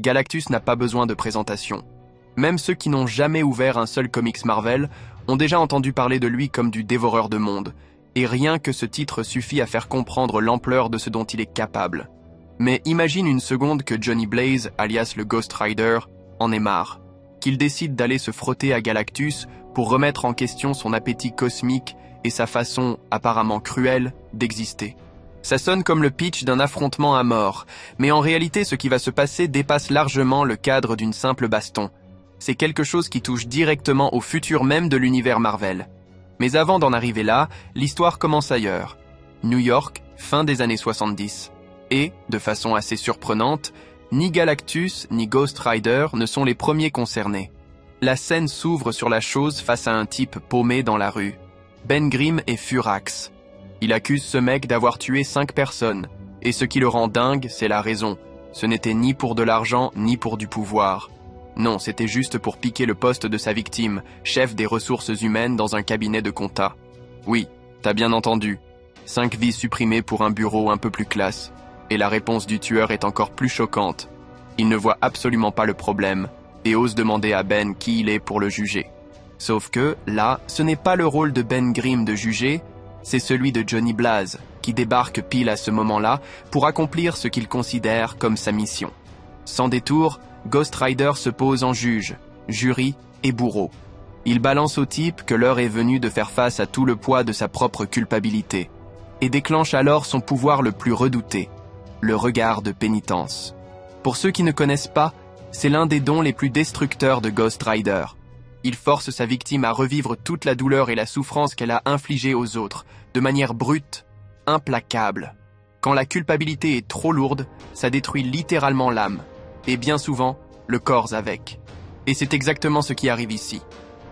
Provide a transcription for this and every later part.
Galactus n'a pas besoin de présentation. Même ceux qui n'ont jamais ouvert un seul comics Marvel ont déjà entendu parler de lui comme du dévoreur de mondes, et rien que ce titre suffit à faire comprendre l'ampleur de ce dont il est capable. Mais imagine une seconde que Johnny Blaze, alias le Ghost Rider, en ait marre, qu'il décide d'aller se frotter à Galactus pour remettre en question son appétit cosmique et sa façon, apparemment cruelle, d'exister. Ça sonne comme le pitch d'un affrontement à mort, mais en réalité ce qui va se passer dépasse largement le cadre d'une simple baston. C'est quelque chose qui touche directement au futur même de l'univers Marvel. Mais avant d'en arriver là, l'histoire commence ailleurs. New York, fin des années 70. Et, de façon assez surprenante, ni Galactus ni Ghost Rider ne sont les premiers concernés. La scène s'ouvre sur la chose face à un type paumé dans la rue. Ben Grimm est furax. Il accuse ce mec d'avoir tué 5 personnes, et ce qui le rend dingue, c'est la raison. Ce n'était ni pour de l'argent, ni pour du pouvoir. Non, c'était juste pour piquer le poste de sa victime, chef des ressources humaines dans un cabinet de compta. Oui, t'as bien entendu. 5 vies supprimées pour un bureau un peu plus classe. Et la réponse du tueur est encore plus choquante. Il ne voit absolument pas le problème, et ose demander à Ben qui il est pour le juger. Sauf que, là, ce n'est pas le rôle de Ben Grimm de juger, c'est celui de Johnny Blaze, qui débarque pile à ce moment-là pour accomplir ce qu'il considère comme sa mission. Sans détour, Ghost Rider se pose en juge, jury et bourreau. Il balance au type que l'heure est venue de faire face à tout le poids de sa propre culpabilité, et déclenche alors son pouvoir le plus redouté, le regard de pénitence. Pour ceux qui ne connaissent pas, c'est l'un des dons les plus destructeurs de Ghost Rider. Il force sa victime à revivre toute la douleur et la souffrance qu'elle a infligée aux autres, de manière brute, implacable. Quand la culpabilité est trop lourde, ça détruit littéralement l'âme, et bien souvent, le corps avec. Et c'est exactement ce qui arrive ici.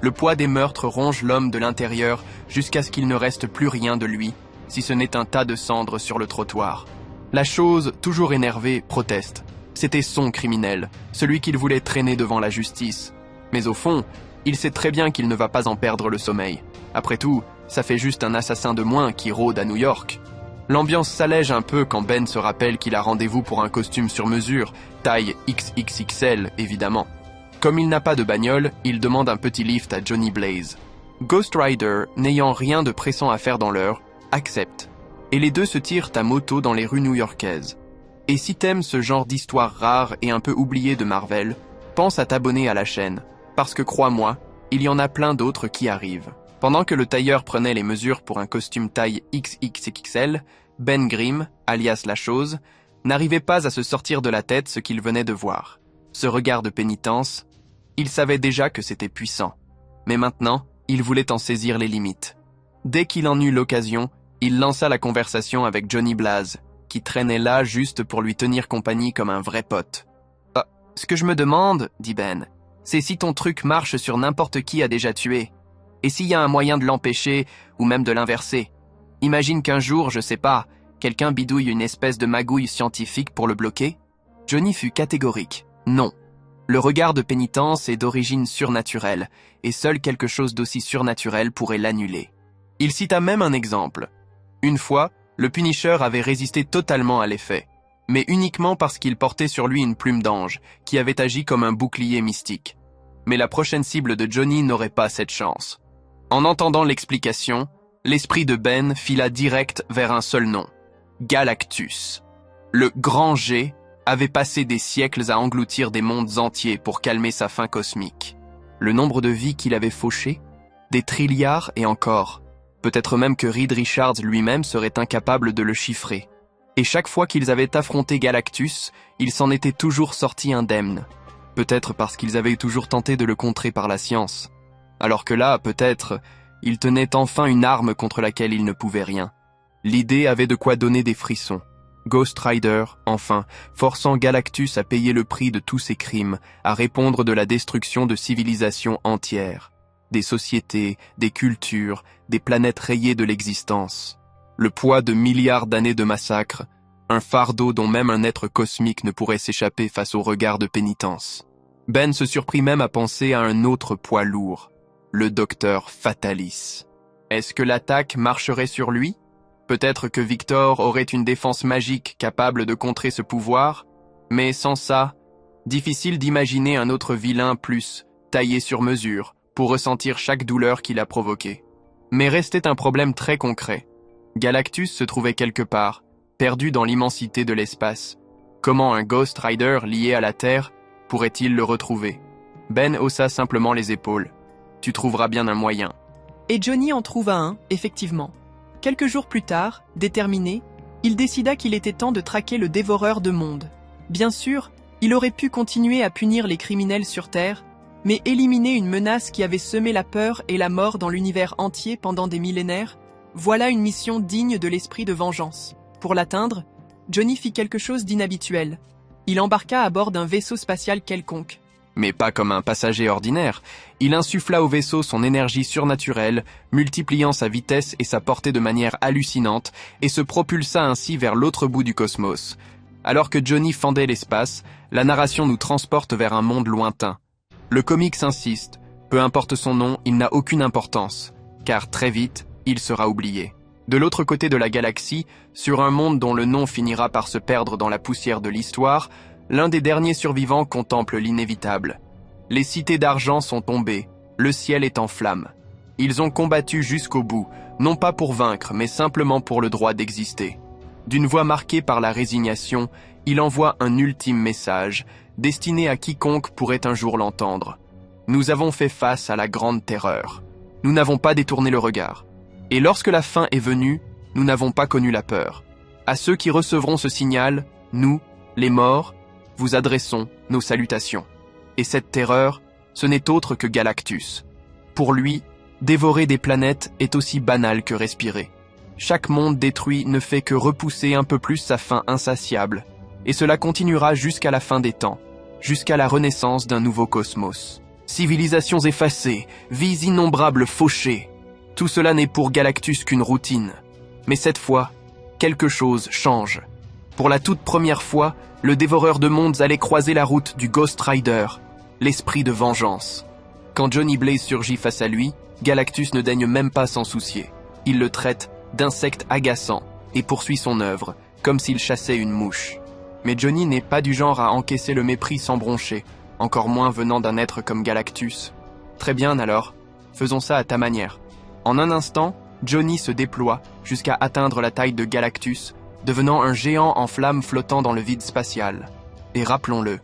Le poids des meurtres ronge l'homme de l'intérieur jusqu'à ce qu'il ne reste plus rien de lui, si ce n'est un tas de cendres sur le trottoir. La chose, toujours énervée, proteste. C'était son criminel, celui qu'il voulait traîner devant la justice. Mais au fond, il sait très bien qu'il ne va pas en perdre le sommeil. Après tout, ça fait juste un assassin de moins qui rôde à New York. L'ambiance s'allège un peu quand Ben se rappelle qu'il a rendez-vous pour un costume sur mesure, taille XXXL évidemment. Comme il n'a pas de bagnole, il demande un petit lift à Johnny Blaze. Ghost Rider, n'ayant rien de pressant à faire dans l'heure, accepte. Et les deux se tirent à moto dans les rues new-yorkaises. Et si t'aimes ce genre d'histoire rare et un peu oubliée de Marvel, pense à t'abonner à la chaîne. Parce que crois-moi, il y en a plein d'autres qui arrivent. Pendant que le tailleur prenait les mesures pour un costume taille XXXL, Ben Grimm, alias La Chose, n'arrivait pas à se sortir de la tête ce qu'il venait de voir. Ce regard de pénitence, il savait déjà que c'était puissant. Mais maintenant, il voulait en saisir les limites. Dès qu'il en eut l'occasion, il lança la conversation avec Johnny Blaze, qui traînait là juste pour lui tenir compagnie comme un vrai pote. « Ah, ce que je me demande, dit Ben, c'est si ton truc marche sur n'importe qui a déjà tué. Et s'il y a un moyen de l'empêcher, ou même de l'inverser. Imagine qu'un jour, je sais pas, quelqu'un bidouille une espèce de magouille scientifique pour le bloquer. » Johnny fut catégorique. Non. Le regard de pénitence est d'origine surnaturelle, et seul quelque chose d'aussi surnaturel pourrait l'annuler. Il cita même un exemple. Une fois, le Punisher avait résisté totalement à l'effet, mais uniquement parce qu'il portait sur lui une plume d'ange, qui avait agi comme un bouclier mystique. Mais la prochaine cible de Johnny n'aurait pas cette chance. En entendant l'explication, l'esprit de Ben fila direct vers un seul nom, Galactus. Le grand G avait passé des siècles à engloutir des mondes entiers pour calmer sa faim cosmique. Le nombre de vies qu'il avait fauchées, des trilliards et encore. Peut-être même que Reed Richards lui-même serait incapable de le chiffrer. Et chaque fois qu'ils avaient affronté Galactus, il s'en était toujours sorti indemne. Peut-être parce qu'ils avaient toujours tenté de le contrer par la science. Alors que là, peut-être, il tenait enfin une arme contre laquelle il ne pouvait rien. L'idée avait de quoi donner des frissons. Ghost Rider, enfin, forçant Galactus à payer le prix de tous ses crimes, à répondre de la destruction de civilisations entières. Des sociétés, des cultures, des planètes rayées de l'existence. Le poids de milliards d'années de massacres, un fardeau dont même un être cosmique ne pourrait s'échapper face au regard de pénitence. Ben se surprit même à penser à un autre poids lourd, le docteur Fatalis. Est-ce que l'attaque marcherait sur lui ? Peut-être que Victor aurait une défense magique capable de contrer ce pouvoir, mais sans ça, Difficile d'imaginer un autre vilain plus taillé sur mesure pour ressentir chaque douleur qu'il a provoquée. Mais restait un problème très concret. Galactus se trouvait quelque part, perdu dans l'immensité de l'espace. Comment un Ghost Rider lié à la Terre pourrait-il le retrouver? Ben haussa simplement les épaules. Tu trouveras bien un moyen. Et Johnny en trouva un, effectivement. Quelques jours plus tard, déterminé, il décida qu'il était temps de traquer le dévoreur de mondes. Bien sûr, il aurait pu continuer à punir les criminels sur Terre, mais éliminer une menace qui avait semé la peur et la mort dans l'univers entier pendant des millénaires, voilà une mission digne de l'esprit de vengeance. Pour l'atteindre, Johnny fit quelque chose d'inhabituel. Il embarqua à bord d'un vaisseau spatial quelconque. Mais pas comme un passager ordinaire. Il insuffla au vaisseau son énergie surnaturelle, multipliant sa vitesse et sa portée de manière hallucinante, et se propulsa ainsi vers l'autre bout du cosmos. Alors que Johnny fendait l'espace, la narration nous transporte vers un monde lointain. Le comics insiste, peu importe son nom, il n'a aucune importance, car très vite, il sera oublié. De l'autre côté de la galaxie, sur un monde dont le nom finira par se perdre dans la poussière de l'histoire, l'un des derniers survivants contemple l'inévitable. Les cités d'argent sont tombées, le ciel est en flammes. Ils ont combattu jusqu'au bout, non pas pour vaincre, mais simplement pour le droit d'exister. D'une voix marquée par la résignation, il envoie un ultime message, destiné à quiconque pourrait un jour l'entendre. Nous avons fait face à la grande terreur. Nous n'avons pas détourné le regard. Et lorsque la fin est venue, nous n'avons pas connu la peur. À ceux qui recevront ce signal, nous, les morts, vous adressons nos salutations. Et cette terreur, ce n'est autre que Galactus. Pour lui, dévorer des planètes est aussi banal que respirer. Chaque monde détruit ne fait que repousser un peu plus sa faim insatiable, et cela continuera jusqu'à la fin des temps, jusqu'à la renaissance d'un nouveau cosmos. Civilisations effacées, vies innombrables fauchées, tout cela n'est pour Galactus qu'une routine. Mais cette fois, quelque chose change. Pour la toute première fois, le dévoreur de mondes allait croiser la route du Ghost Rider, l'esprit de vengeance. Quand Johnny Blaze surgit face à lui, Galactus ne daigne même pas s'en soucier. Il le traite d'insecte agaçant et poursuit son œuvre, comme s'il chassait une mouche. Mais Johnny n'est pas du genre à encaisser le mépris sans broncher, encore moins venant d'un être comme Galactus. Très bien alors, faisons ça à ta manière. En un instant, Johnny se déploie jusqu'à atteindre la taille de Galactus, devenant un géant en flammes flottant dans le vide spatial. Et rappelons-le,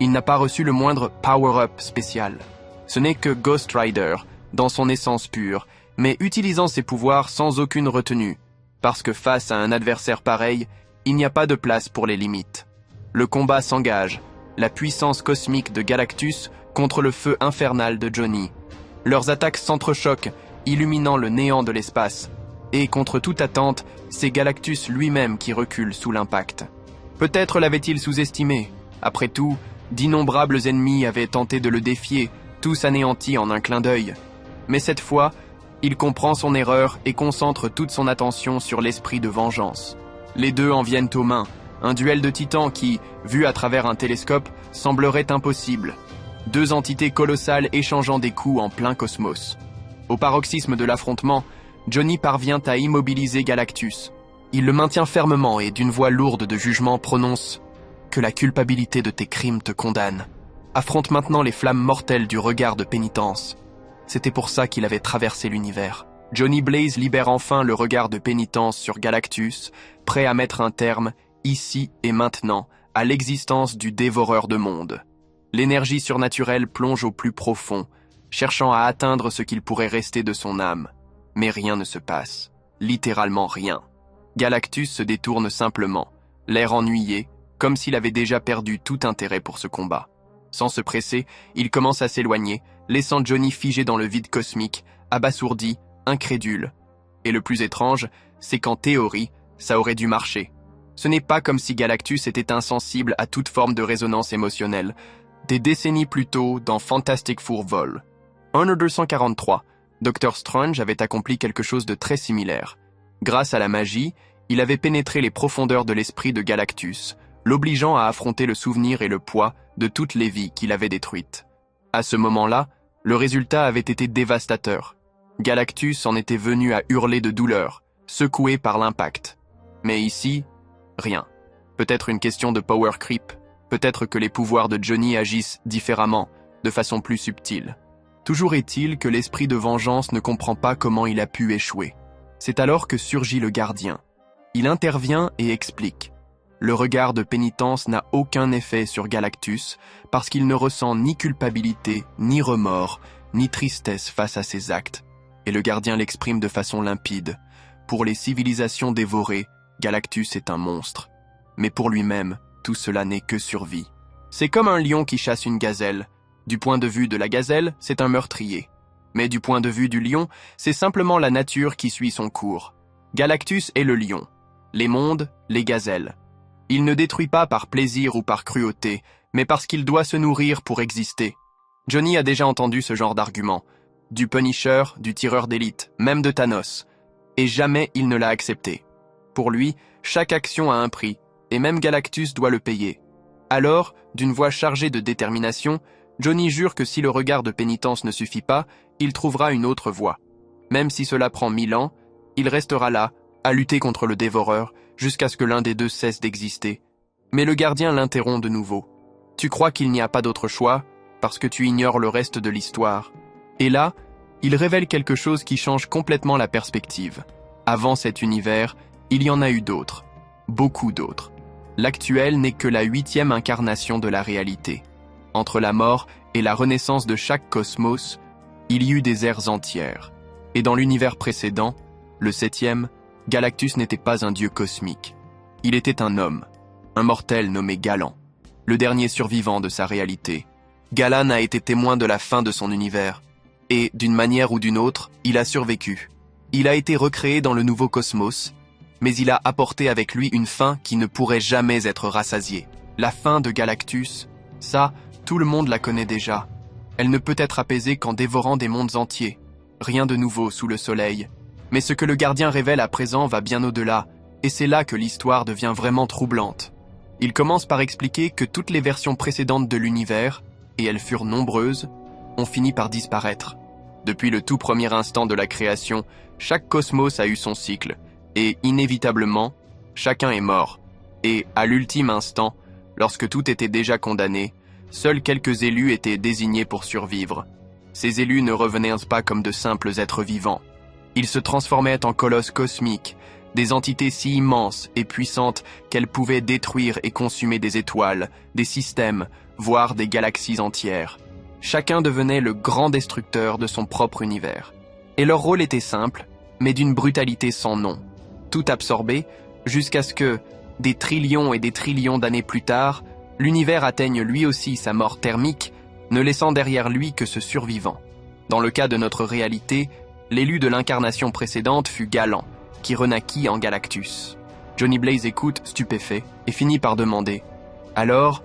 il n'a pas reçu le moindre power-up spécial. Ce n'est que Ghost Rider, dans son essence pure, mais utilisant ses pouvoirs sans aucune retenue, parce que face à un adversaire pareil, il n'y a pas de place pour les limites. Le combat s'engage, la puissance cosmique de Galactus contre le feu infernal de Johnny. Leurs attaques s'entrechoquent, illuminant le néant de l'espace, et contre toute attente, c'est Galactus lui-même qui recule sous l'impact. Peut-être l'avait-il sous-estimé. Après tout, d'innombrables ennemis avaient tenté de le défier, tous anéantis en un clin d'œil. Mais cette fois, il comprend son erreur et concentre toute son attention sur l'esprit de vengeance. Les deux en viennent aux mains, un duel de titans qui, vu à travers un télescope, semblerait impossible. Deux entités colossales échangeant des coups en plein cosmos. Au paroxysme de l'affrontement, Johnny parvient à immobiliser Galactus. Il le maintient fermement et d'une voix lourde de jugement prononce « Que la culpabilité de tes crimes te condamne. Affronte maintenant les flammes mortelles du regard de pénitence. » C'était pour ça qu'il avait traversé l'univers. Johnny Blaze libère enfin le regard de pénitence sur Galactus, prêt à mettre un terme, ici et maintenant, à l'existence du dévoreur de mondes. L'énergie surnaturelle plonge au plus profond, cherchant à atteindre ce qu'il pourrait rester de son âme. Mais rien ne se passe. Littéralement rien. Galactus se détourne simplement, l'air ennuyé, comme s'il avait déjà perdu tout intérêt pour ce combat. Sans se presser, il commence à s'éloigner, laissant Johnny figé dans le vide cosmique, abasourdi, incrédule. Et le plus étrange, c'est qu'en théorie, ça aurait dû marcher. Ce n'est pas comme si Galactus était insensible à toute forme de résonance émotionnelle. Des décennies plus tôt, dans Fantastic Four Vol. Honor 243, Dr. Strange avait accompli quelque chose de très similaire. Grâce à la magie, il avait pénétré les profondeurs de l'esprit de Galactus, l'obligeant à affronter le souvenir et le poids de toutes les vies qu'il avait détruites. À ce moment-là, le résultat avait été dévastateur. Galactus en était venu à hurler de douleur, secoué par l'impact. Mais ici, rien. Peut-être une question de power creep. Peut-être que les pouvoirs de Johnny agissent différemment, de façon plus subtile. Toujours est-il que l'esprit de vengeance ne comprend pas comment il a pu échouer. C'est alors que surgit le gardien. Il intervient et explique. Le regard de pénitence n'a aucun effet sur Galactus parce qu'il ne ressent ni culpabilité, ni remords, ni tristesse face à ses actes. Et le gardien l'exprime de façon limpide. Pour les civilisations dévorées, Galactus est un monstre. Mais pour lui-même, tout cela n'est que survie. C'est comme un lion qui chasse une gazelle. Du point de vue de la gazelle, c'est un meurtrier. Mais du point de vue du lion, c'est simplement la nature qui suit son cours. Galactus est le lion. Les mondes, les gazelles. Il ne détruit pas par plaisir ou par cruauté, mais parce qu'il doit se nourrir pour exister. Johnny a déjà entendu ce genre d'argument. Du Punisher, du tireur d'élite, même de Thanos. Et jamais il ne l'a accepté. Pour lui, chaque action a un prix, et même Galactus doit le payer. Alors, d'une voix chargée de détermination, Johnny jure que si le regard de pénitence ne suffit pas, il trouvera une autre voie. Même si cela prend 1000 ans, il restera là, à lutter contre le dévoreur, jusqu'à ce que l'un des deux cesse d'exister. Mais le gardien l'interrompt de nouveau. Tu crois qu'il n'y a pas d'autre choix, parce que tu ignores le reste de l'histoire. Et là, il révèle quelque chose qui change complètement la perspective. Avant cet univers, il y en a eu d'autres. Beaucoup d'autres. L'actuel n'est que la 8e incarnation de la réalité. Entre la mort et la renaissance de chaque cosmos, il y eut des ères entières. Et dans l'univers précédent, le 7e, Galactus n'était pas un dieu cosmique. Il était un homme, un mortel nommé Galan, le dernier survivant de sa réalité. Galan a été témoin de la fin de son univers, et, d'une manière ou d'une autre, il a survécu. Il a été recréé dans le nouveau cosmos, mais il a apporté avec lui une fin qui ne pourrait jamais être rassasiée. La fin de Galactus, ça, tout le monde la connaît déjà. Elle ne peut être apaisée qu'en dévorant des mondes entiers. Rien de nouveau sous le soleil. Mais ce que le gardien révèle à présent va bien au-delà, et c'est là que l'histoire devient vraiment troublante. Il commence par expliquer que toutes les versions précédentes de l'univers, et elles furent nombreuses, ont fini par disparaître. Depuis le tout premier instant de la création, chaque cosmos a eu son cycle, et inévitablement, chacun est mort. Et, à l'ultime instant, lorsque tout était déjà condamné, seuls quelques élus étaient désignés pour survivre. Ces élus ne revenaient pas comme de simples êtres vivants. Ils se transformaient en colosses cosmiques, des entités si immenses et puissantes qu'elles pouvaient détruire et consumer des étoiles, des systèmes, voire des galaxies entières. Chacun devenait le grand destructeur de son propre univers. Et leur rôle était simple, mais d'une brutalité sans nom. Tout absorbé, jusqu'à ce que, des trillions et des trillions d'années plus tard, l'univers atteigne lui aussi sa mort thermique, ne laissant derrière lui que ce survivant. Dans le cas de notre réalité, l'élu de l'incarnation précédente fut Galan, qui renaquit en Galactus. Johnny Blaze écoute, stupéfait, et finit par demander « Alors,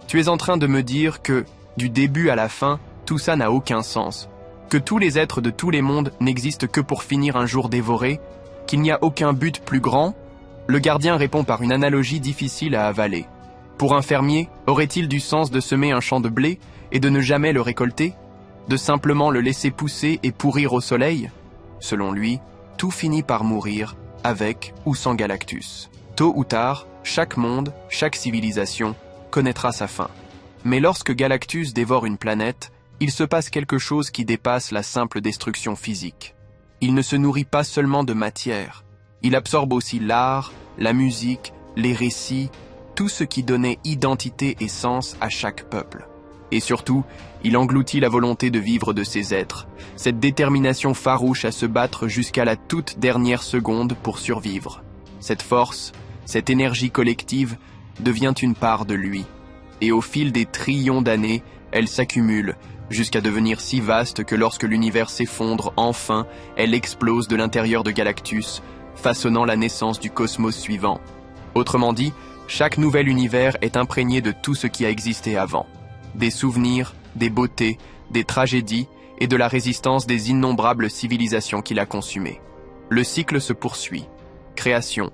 tu es en train de me dire que, du début à la fin, tout ça n'a aucun sens, que tous les êtres de tous les mondes n'existent que pour finir un jour dévorés, qu'il n'y a aucun but plus grand ?» Le gardien répond par une analogie difficile à avaler. Pour un fermier, aurait-il du sens de semer un champ de blé et de ne jamais le récolter ? De simplement le laisser pousser et pourrir au soleil ? Selon lui, tout finit par mourir, avec ou sans Galactus. Tôt ou tard, chaque monde, chaque civilisation, connaîtra sa fin. Mais lorsque Galactus dévore une planète, il se passe quelque chose qui dépasse la simple destruction physique. Il ne se nourrit pas seulement de matière, il absorbe aussi l'art, la musique, les récits, tout ce qui donnait identité et sens à chaque peuple. Et surtout, il engloutit la volonté de vivre de ces êtres, cette détermination farouche à se battre jusqu'à la toute dernière seconde pour survivre. Cette force, cette énergie collective, devient une part de lui. Et au fil des trillions d'années, elle s'accumule, jusqu'à devenir si vaste que lorsque l'univers s'effondre enfin, elle explose de l'intérieur de Galactus, façonnant la naissance du cosmos suivant. Autrement dit, chaque nouvel univers est imprégné de tout ce qui a existé avant. Des souvenirs, des beautés, des tragédies et de la résistance des innombrables civilisations qu'il a consumées. Le cycle se poursuit. Création,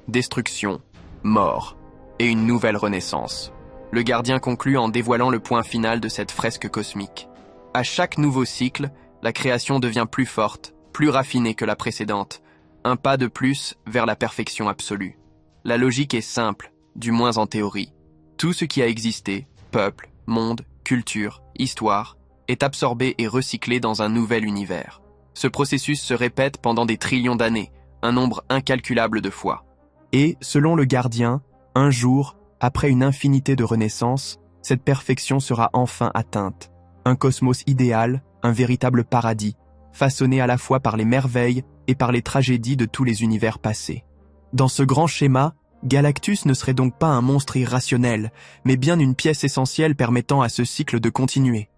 destruction, mort et une nouvelle renaissance. Le gardien conclut en dévoilant le point final de cette fresque cosmique. À chaque nouveau cycle, la création devient plus forte, plus raffinée que la précédente. Un pas de plus vers la perfection absolue. La logique est simple, du moins en théorie. Tout ce qui a existé, peuple, monde, culture, histoire, est absorbé et recyclé dans un nouvel univers. Ce processus se répète pendant des trillions d'années, un nombre incalculable de fois. Et, selon le gardien, un jour, après une infinité de renaissances, cette perfection sera enfin atteinte. Un cosmos idéal, un véritable paradis, façonné à la fois par les merveilles et par les tragédies de tous les univers passés. Dans ce grand schéma, Galactus ne serait donc pas un monstre irrationnel, mais bien une pièce essentielle permettant à ce cycle de continuer.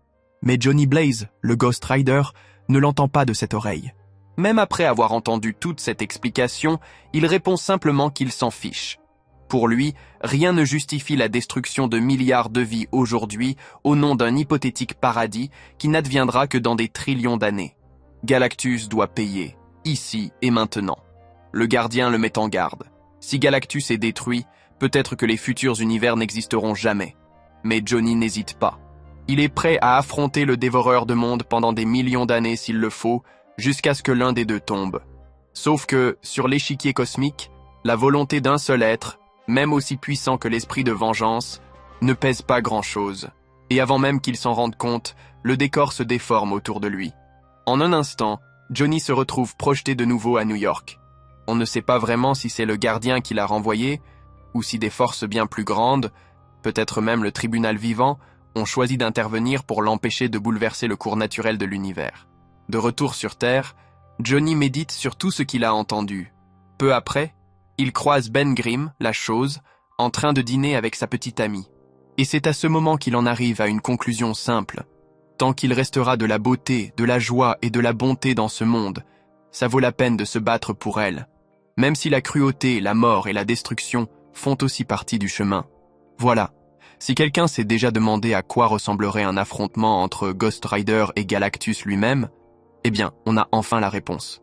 Mais Johnny Blaze, le Ghost Rider, ne l'entend pas de cette oreille. Même après avoir entendu toute cette explication, il répond simplement qu'il s'en fiche. Pour lui, rien ne justifie la destruction de milliards de vies aujourd'hui au nom d'un hypothétique paradis qui n'adviendra que dans des trillions d'années. Galactus doit payer, ici et maintenant. Le gardien le met en garde. Si Galactus est détruit, peut-être que les futurs univers n'existeront jamais. Mais Johnny n'hésite pas. Il est prêt à affronter le dévoreur de mondes pendant des millions d'années s'il le faut, jusqu'à ce que l'un des deux tombe. Sauf que, sur l'échiquier cosmique, la volonté d'un seul être, même aussi puissant que l'esprit de vengeance, ne pèse pas grand-chose. Et avant même qu'il s'en rende compte, le décor se déforme autour de lui. En un instant, Johnny se retrouve projeté de nouveau à New York. On ne sait pas vraiment si c'est le gardien qui l'a renvoyé, ou si des forces bien plus grandes, peut-être même le tribunal vivant, ont choisi d'intervenir pour l'empêcher de bouleverser le cours naturel de l'univers. De retour sur Terre, Johnny médite sur tout ce qu'il a entendu. Peu après, il croise Ben Grimm, la chose, en train de dîner avec sa petite amie. Et c'est à ce moment qu'il en arrive à une conclusion simple. Tant qu'il restera de la beauté, de la joie et de la bonté dans ce monde, ça vaut la peine de se battre pour elle. Même si la cruauté, la mort et la destruction font aussi partie du chemin. Voilà. Si quelqu'un s'est déjà demandé à quoi ressemblerait un affrontement entre Ghost Rider et Galactus lui-même, eh bien, on a enfin la réponse.